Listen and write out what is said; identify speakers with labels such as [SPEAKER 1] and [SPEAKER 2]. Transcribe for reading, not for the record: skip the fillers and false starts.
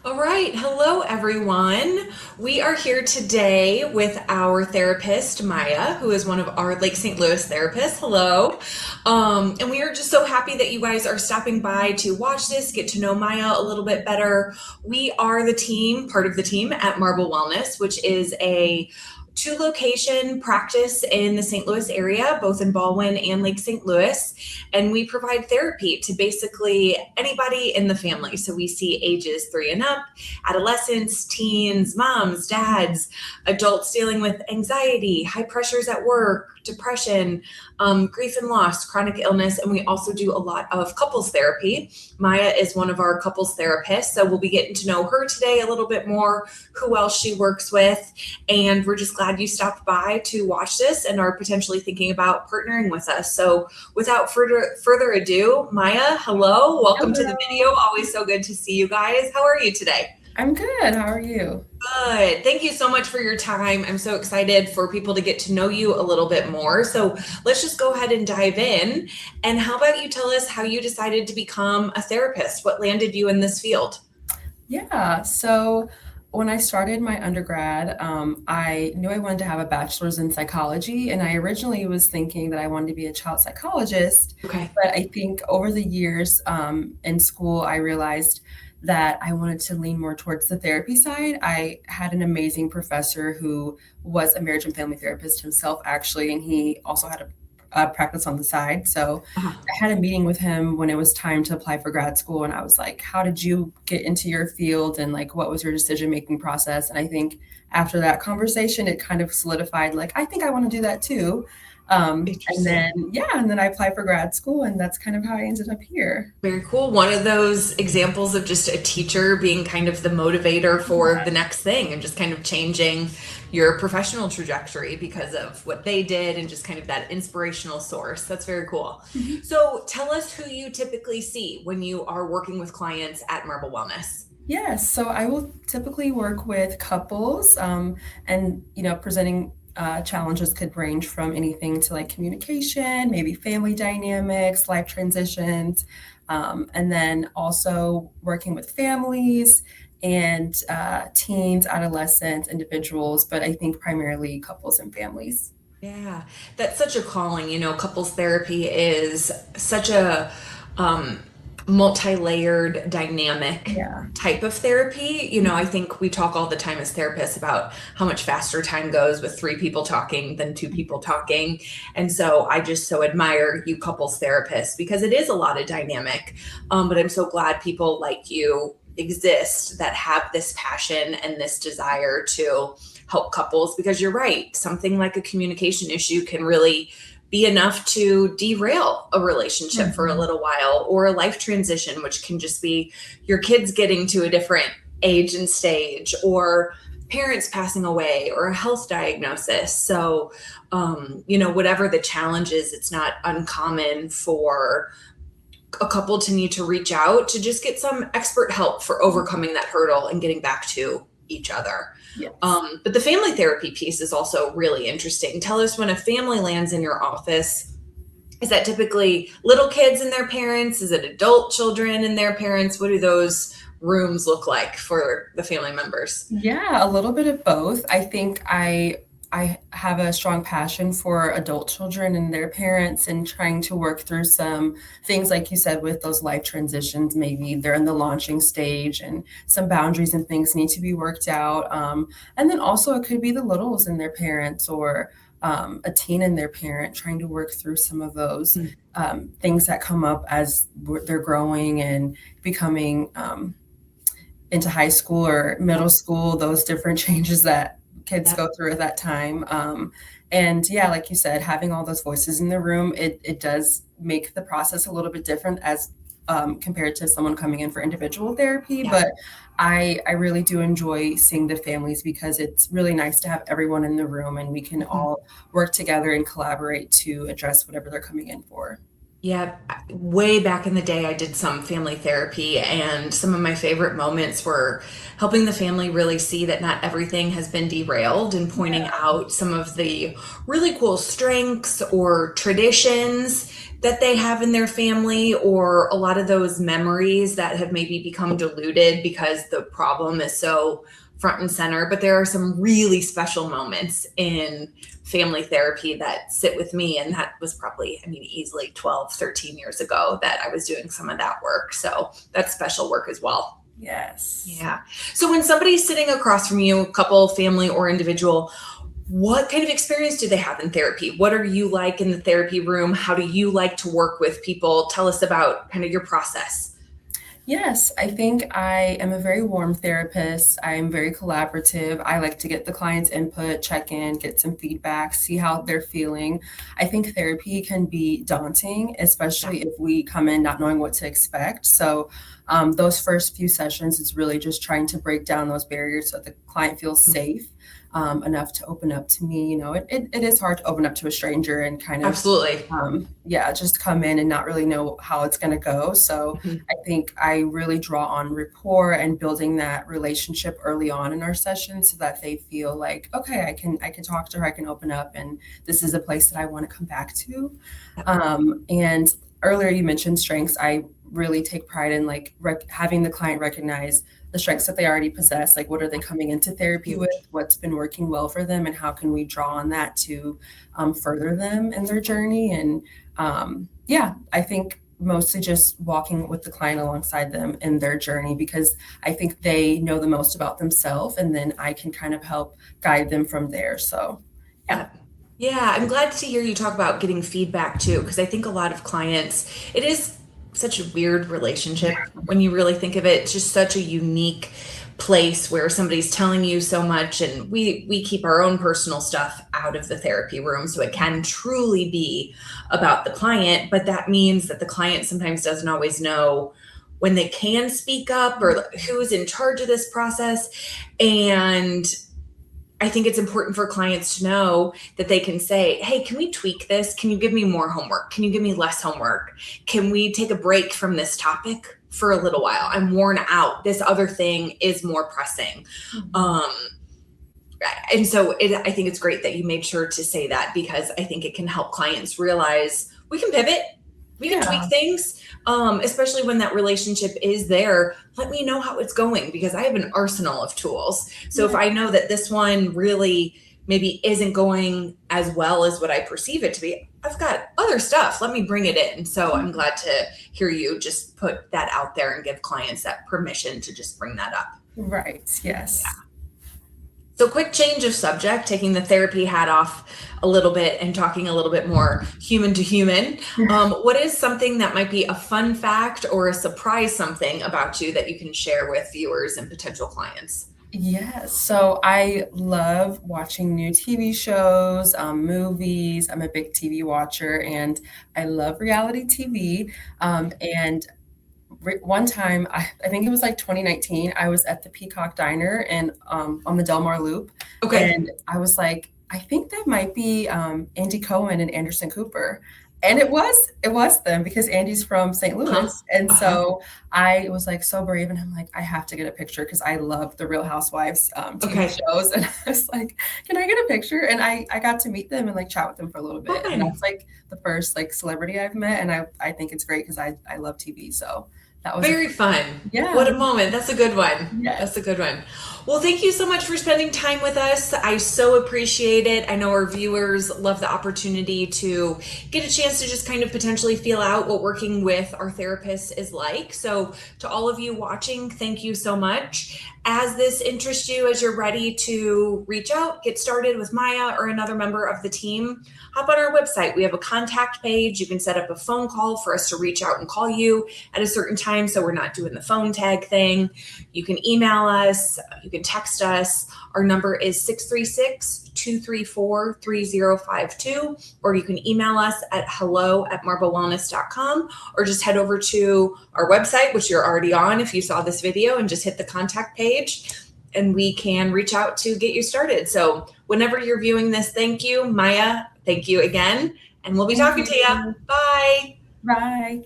[SPEAKER 1] All right. Hello, everyone. We are here today with our therapist, Maya, who is one of our Lake St. Louis therapists. Hello. And we are just so happy that you guys are stopping by to watch this, get to know Maya a little bit better. We are the team, part of the team at Marble Wellness, which is a two location practice in the St. Louis area, both in Baldwin and Lake St. Louis. And we provide therapy to basically anybody in the family. So we see ages 3 and up, adolescents, teens, moms, dads, adults dealing with anxiety, high pressures at work, depression, grief and loss, chronic illness, and we also do a lot of couples therapy. Maya is one of our couples therapists, so we'll be getting to know her today a little bit more, who else she works with, and we're just glad you stopped by to watch this and are potentially thinking about partnering with us. So without further ado, Maya, hello, welcome to the
[SPEAKER 2] Hello.
[SPEAKER 1] video. Always so good to see you guys. How are you today?
[SPEAKER 2] I'm good. How are you?
[SPEAKER 1] Good. Thank you so much for your time. I'm so excited for people to get to know you a little bit more. So let's just go ahead and dive in. And how about you tell us how you decided to become a therapist? What landed you in this field?
[SPEAKER 2] Yeah. So when I started my undergrad, I knew I wanted to have a bachelor's in psychology, and I originally was thinking that I wanted to be a child psychologist.
[SPEAKER 1] Okay.
[SPEAKER 2] But I think over the years in school, I realized that I wanted to lean more towards the therapy side. I had an amazing professor who was a marriage and family therapist himself, actually, and he also had a practice on the side. So
[SPEAKER 1] Uh-huh.
[SPEAKER 2] I had a meeting with him when it was time to apply for grad school, and I was like, how did you get into your field, and like what was your decision making process? And I think after that conversation it kind of solidified, like, I think I want to do that too. And
[SPEAKER 1] Interesting.
[SPEAKER 2] then yeah, and then I applied for grad school, and that's kind of how I ended up here.
[SPEAKER 1] Very cool. One of those examples of just a teacher being kind of the motivator for the next thing and just kind of changing your professional trajectory because of what they did and just kind of that inspirational source. That's very cool.
[SPEAKER 2] Mhm.
[SPEAKER 1] So tell us who you typically see when you are working with clients at Marble Wellness.
[SPEAKER 2] Yes, so I will typically work with couples, and presenting challenges could range from anything to like communication, maybe family dynamics, life transitions, and then also working with families and teens, adolescents, individuals, but I think primarily couples and families.
[SPEAKER 1] Yeah, that's such a calling. Couples therapy is such a um, multi-layered, dynamic
[SPEAKER 2] Yeah.
[SPEAKER 1] type of therapy. I think we talk all the time as therapists about how much faster time goes with three people talking than two people talking. And so I just so admire you couples therapists because it is a lot of dynamic. But I'm so glad people like you exist that have this passion and this desire to help couples because you're right. Something like a communication issue can really be enough to derail a relationship for a
[SPEAKER 2] Mhm.
[SPEAKER 1] little while, or a life transition, which can just be your kids getting to a different age and stage, or parents passing away, or a health diagnosis. So, whatever the challenge is, it's not uncommon for a couple to need to reach out to just get some expert help for overcoming that hurdle and getting back to each other.
[SPEAKER 2] Yes.
[SPEAKER 1] But the family therapy piece is also really interesting. Tell us, when a family lands in your office, is that typically little kids and their parents? Is it adult children and their parents? What do those rooms look like for the family members?
[SPEAKER 2] Yeah, a little bit of both. I think I have a strong passion for adult children and their parents and trying to work through some things like you said with those life transitions. Maybe they're in the launching stage and some boundaries and things need to be worked out. And then also it could be the littles and their parents, or a teen and their parent, trying to work through some of those things that come up as they're growing and becoming into high school or middle
[SPEAKER 1] Yep.
[SPEAKER 2] school, those different changes that kids
[SPEAKER 1] Yep.
[SPEAKER 2] go through at that time. And yeah, like you said, having all those voices in the room, it does make the process a little bit different as compared to someone coming in for individual therapy.
[SPEAKER 1] Yeah.
[SPEAKER 2] But I really do enjoy seeing the families because it's really nice to have everyone in the room and we can
[SPEAKER 1] Mhm.
[SPEAKER 2] all work together and collaborate to address whatever they're coming in for.
[SPEAKER 1] Yeah, way back in the day, I did some family therapy, and some of my favorite moments were helping the family really see that not everything has been derailed and pointing
[SPEAKER 2] Yeah.
[SPEAKER 1] out some of the really cool strengths or traditions that they have in their family, or a lot of those memories that have maybe become diluted because the problem is so front and center. But there are some really special moments in family therapy that sit with me. And that was probably, I mean, easily 12, 13 years ago that I was doing some of that work. So that's special work as well.
[SPEAKER 2] Yes.
[SPEAKER 1] Yeah. So when somebody's sitting across from you, couple, family, or individual, what kind of experience do they have in therapy? What are you like in the therapy room? How do you like to work with people? Tell us about kind of your process.
[SPEAKER 2] Yes, I think I am a very warm therapist. I'm very collaborative. I like to get the client's input, check in, get some feedback, see how they're feeling. I think therapy can be daunting,
[SPEAKER 1] Yeah.
[SPEAKER 2] especially if we come in not knowing what to expect. So, those first few sessions is really just trying to break down those barriers so the client feels safe enough to open up to me. It is hard to open up to a stranger and kind of
[SPEAKER 1] Absolutely.
[SPEAKER 2] yeah, just come in and not really know how it's going to go. So
[SPEAKER 1] Mhm.
[SPEAKER 2] I think I really draw on rapport and building that relationship early on in our session so that they feel like, okay, I can talk to her, I can open up, and this is a place that I want to come back to. And earlier you mentioned strengths. I really take pride in like having the client recognize the strengths that they already possess. Like, what are they coming into therapy with?
[SPEAKER 1] Huge.
[SPEAKER 2] What's been working well for them, and how can we draw on that to further them in their journey? And yeah, I think mostly just walking with the client alongside them in their journey because I think they know the most about themselves, and then I can kind of help guide them from there. So, yeah.
[SPEAKER 1] Yeah. Yeah, I'm glad to hear you talk about getting feedback too, because I think a lot of clients, it is such a weird relationship when you really think of it. It's just such a unique place where somebody's telling you so much, and we keep our own personal stuff out of the therapy room, so it can truly be about the client, but that means that the client sometimes doesn't always know when they can speak up or who's in charge of this process. And I think it's important for clients to know that they can say, hey, can we tweak this? Can you give me more homework? Can you give me less homework? Can we take a break from this topic for a little while? I'm worn out. This other thing is more pressing.
[SPEAKER 2] Mhm.
[SPEAKER 1] Um, and so I think it's great that you made sure to say that, because I think it can help clients realize we can pivot, we can tweak
[SPEAKER 2] Yeah.
[SPEAKER 1] things, especially when that relationship is there. Let me know how it's going, because I have an arsenal of tools. So if
[SPEAKER 2] Yeah.
[SPEAKER 1] I know that this one really maybe isn't going as well as what I perceive it to be, I've got other stuff. Let me bring it in. So I'm glad to hear you just put that out there and give clients that permission to just bring that up.
[SPEAKER 2] Right.
[SPEAKER 1] Yeah.
[SPEAKER 2] Yes.
[SPEAKER 1] So, quick change of subject, taking the therapy hat off a little bit and talking a little bit more human to human. What is something that might be a fun fact or a surprise something about you that you can share with viewers and potential clients?
[SPEAKER 2] Yes. So I love watching new TV shows, movies. I'm a big TV watcher and I love reality TV. And one time, I think it was like 2019, I was at the Peacock Diner and on the Del Mar Loop.
[SPEAKER 1] Okay.
[SPEAKER 2] And I was like, I think that might be Andy Cohen and Anderson Cooper. And
[SPEAKER 1] Okay.
[SPEAKER 2] it was them because Andy's from St.
[SPEAKER 1] Huh.
[SPEAKER 2] Louis. And
[SPEAKER 1] Uh-huh.
[SPEAKER 2] so I was like so brave and I'm like, I have to get a picture because I love the Real Housewives TV
[SPEAKER 1] Okay.
[SPEAKER 2] shows. And I was like, can I get a picture? And I got to meet them and like chat with them for a little bit. And
[SPEAKER 1] Fun.
[SPEAKER 2] that's like the first like celebrity I've met. And I think it's great because I love TV. So that was a
[SPEAKER 1] Very fun.
[SPEAKER 2] yeah,
[SPEAKER 1] What a moment. That's a good one. That's a
[SPEAKER 2] yes.
[SPEAKER 1] good one. Well, thank you so much for spending time with us. I so appreciate it. I know our viewers love the opportunity to get a chance to just kind of potentially feel out what working with our therapists is like. So, to all of you watching, thank you so much. As this interests you, as you're ready to reach out, get started with Maya or another member of the team, hop on our website. We have a contact page. You can set up a phone call for us to reach out and call you at a certain time, so we're not doing the phone tag thing. You can email us, you can text us. Our number is 636-234-3052, or you can email us at hello@marbawellness.com, or just head over to our website, which you're already on if you saw this video, and just hit the contact page and we can reach out to get you started. So whenever you're viewing this, thank you. Maya, thank you again. And we'll be
[SPEAKER 2] Thank
[SPEAKER 1] talking to you.
[SPEAKER 2] you.
[SPEAKER 1] Bye.
[SPEAKER 2] Bye.